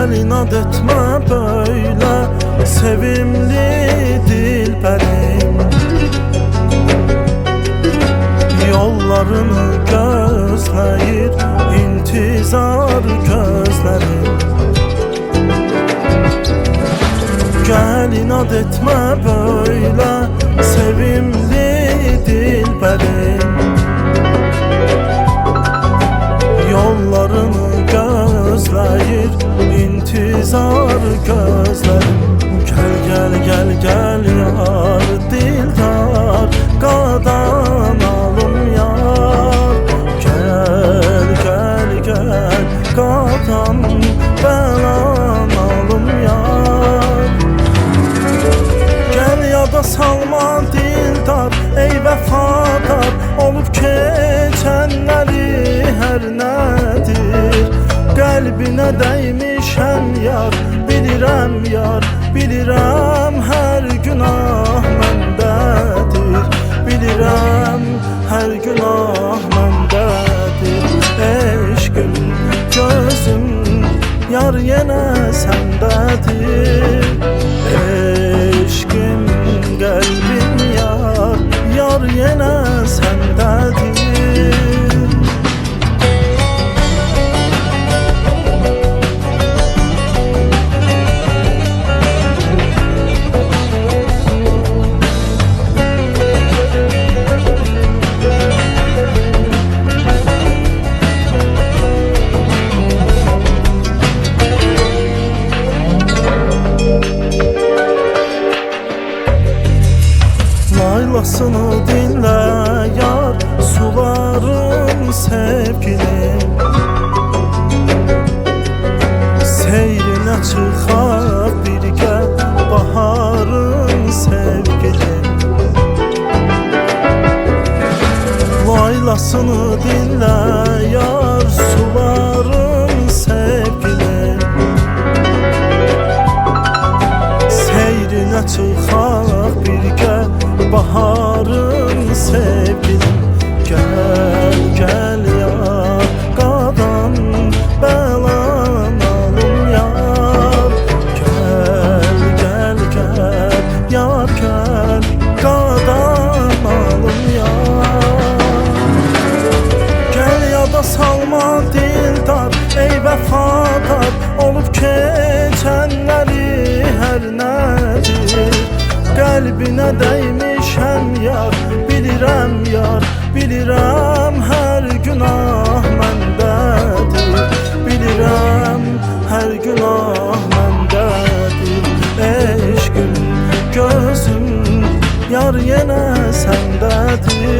Gel inat etme böyle sevimli dilberim. Yollarını gözleyir intizar gözlerim. Gel inat etme böyle sevimli dilberim. Yollarını gözleyir intizar gözlerim. Gel gel gel gel yar dildar qadan alım yar. Gel gel gel qadan belan alım yar. Gel yada salma dildar ey vəfadar, olub keçənləri hər nədir. Qəlbinə dəymişəm yar, bilirəm yar, bilirəm hər günah məndədir. Bilirəm hər günah məndədir. Eşqim, gözüm yar yenə səndədir. Eşqim, qəlbim yar, yar yenə səndədir. Laylasını dinle yar, sularım sevgilim. Seyrine çıxaq birgə baharın sevgilim. Laylasını dinle yar, sularım sevgilim. Seyrine çıxaq birgə baharın sevgilim. Gel gel yar qadan belan alım yar. Gel gel gel yar gel qadan alım yar. Gel yada salma dildar ey vəfadar, olub keçənləri hər nədir. Qəlbinə dəymişəm yar, bilirəm yar, bilirəm hər günah məndədir. Bilirəm hər günah məndədir. Eşqim, gözüm yar yenə səndədir.